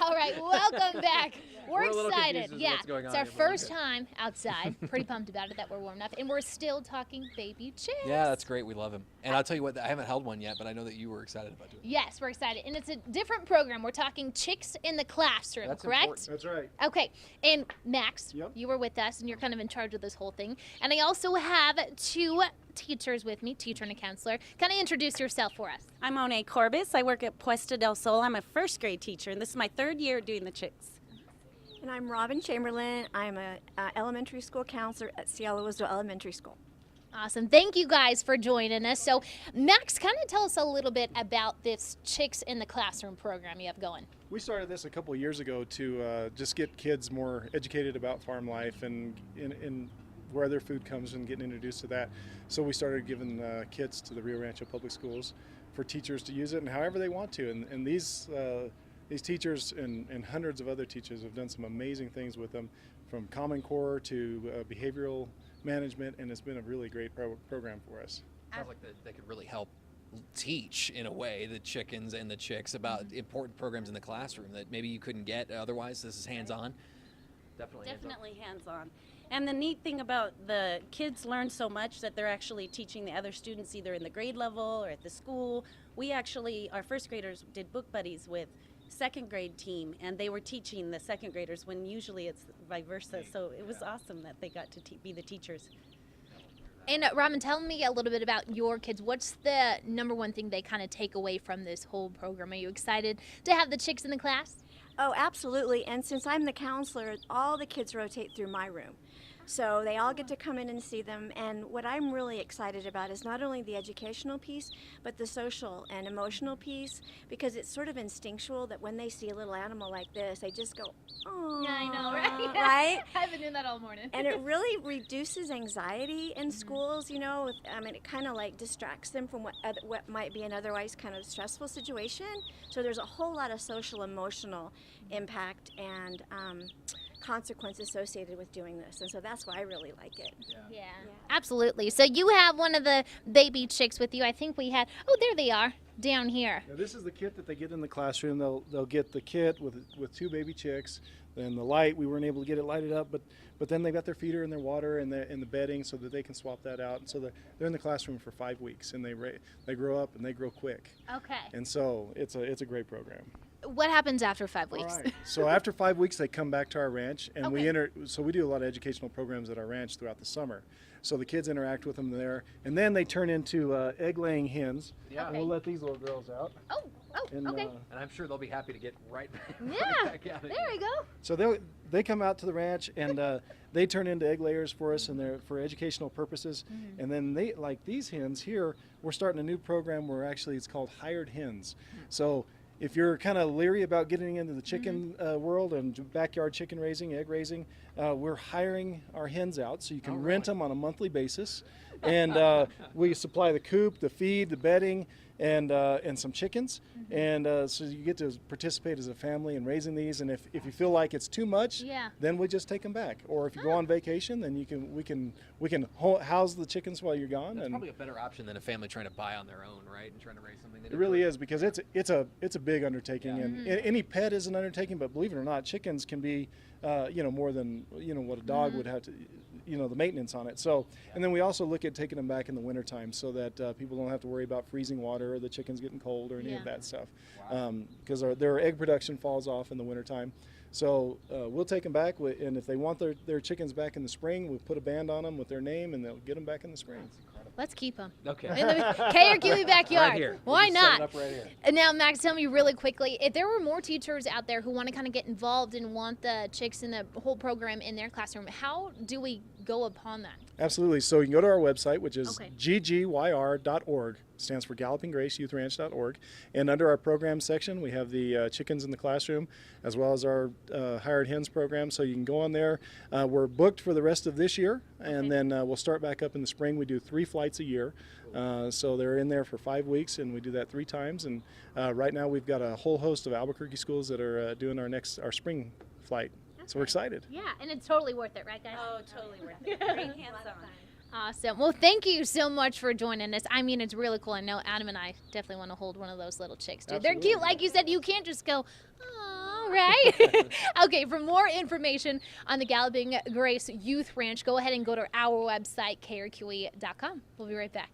All right, welcome back. We're excited. Yeah, it's our first time outside. Pretty pumped about it that we're warm enough, and we're still talking baby chicks. Yeah, that's great. We love him. And I'll tell you what, I haven't held one yet, but I know that you were excited about doing it. Yes, we're excited, and it's a different program. We're talking chicks in the classroom, That's correct? important. That's right. Okay, and Max, Yep. you were with us, and you're kind of in charge of this whole thing. And I also have two teachers with me, teacher and a counselor. Kind of introduce yourself for us. I'm Monet Corbis. I work at Puesta del Sol. I'm a first grade teacher, and this is my third year doing the chicks. And I'm Robin Chamberlain. I'm a elementary school counselor at Cielo Wisdo Elementary School. Awesome. Thank you guys for joining us. So, Max, kind of tell us a little bit about this Chicks in the Classroom program you have going. We started this a couple of years ago to just get kids more educated about farm life and in where their food comes and getting introduced to that. So we started giving kits to the Rio Rancho Public Schools for teachers to use it and however they want to. And these teachers and hundreds of other teachers have done some amazing things with them, from Common Core to behavioral management, and it's been a really great program for us. Sounds like they could really help teach, in a way, the chickens and the chicks about important programs in the classroom that maybe you couldn't get otherwise. This is hands-on. Definitely hands-on. And the neat thing about the kids learn so much that they're actually teaching the other students either in the grade level or at the school. We actually, our first graders did book buddies with second grade team, and they were teaching the second graders when usually it's vice versa. So it was awesome that they got to be the teachers. And Robin, tell me a little bit about your kids. What's the number one thing they kind of take away from this whole program? Are you excited to have the chicks in the class? Oh, absolutely. And since I'm the counselor, all the kids rotate through my room. So they all get to come in and see them. And what I'm really excited about is not only the educational piece, but the social and emotional piece, because it's sort of instinctual that when they see a little animal like this, they just go, oh. Yeah, I know, right? Right? I've been doing that all morning. And it really reduces anxiety in schools, you know. It kind of like distracts them from what might be an otherwise kind of stressful situation. So there's a whole lot of social, emotional impact and consequence associated with doing this, and so that's why I really like it. Yeah, absolutely. So you have one of the baby chicks with you. I think we had, oh, there they are down here. Now, this is the kit that they get in the classroom. They'll get the kit with two baby chicks. Then the light, we weren't able to get it lighted up, but then they got their feeder and their water and the bedding so that they can swap that out. And so they're in the classroom for 5 weeks, and they grow up and they grow quick. Okay. And so it's a great program. What happens after 5 weeks? All right. So after 5 weeks, they come back to our ranch, and Okay. we do a lot of educational programs at our ranch throughout the summer. So the kids interact with them there, and then they turn into egg-laying hens. Yeah. And we'll let these little girls out. Oh, And, okay. And I'm sure they'll be happy to get right back, Yeah, back out of there we go. So they come out to the ranch, and they turn into egg layers for us, and they're for educational purposes. And then they, like these hens here, we're starting a new program where actually it's called hired hens. So if you're kind of leery about getting into the chicken world and backyard chicken raising, egg raising, we're hiring our hens out, so you can rent them on a monthly basis. And we supply the coop, the feed, the bedding, and some chickens. And so you get to participate as a family in raising these. And if you feel like it's too much, then we just take them back. Or if you go on vacation, then we can house the chickens while you're gone. That's and probably a better option than a family trying to buy on their own, right? And trying to raise something. It really is, because it's a big undertaking, and any pet is an undertaking. But believe it or not, chickens can be more than what a dog would have to, the maintenance on it. So, and then we also look at taking them back in the wintertime so that people don't have to worry about freezing water or the chickens getting cold or any of that stuff, because their egg production falls off in the wintertime. So we'll take them back, and if they want their chickens back in the spring, we'll put a band on them with their name, and they'll get them back in the spring. Let's keep them. Okay. In the KRQE backyard. Right here. Why We'll just set not? it up right here. And now, Max, tell me really quickly, if there were more teachers out there who want to kind of get involved and want the chicks in the whole program in their classroom, how do we go upon that? Absolutely. So you can go to our website, which is Okay. ggyr.org. Stands for Galloping Grace YouthRanch.org. And under our program section, we have the chickens in the classroom, as well as our hired hens program. So you can go on there. We're booked for the rest of this year, and then we'll start back up in the spring. We do 3 flights a year. So they're in there for 5 weeks, and we do that 3 times. And right now we've got a whole host of Albuquerque schools that are doing our spring flight. So we're excited. Yeah, and it's totally worth it, right, guys? Oh, totally worth it. Great hands-on. Awesome. Well, thank you so much for joining us. I mean, it's really cool. I know Adam and I definitely want to hold one of those little chicks, dude. They're cute. Like you said, you can't just go, aw. All right. Okay, for more information on the Galloping Grace Youth Ranch, go ahead and go to our website, krqe.com. We'll be right back.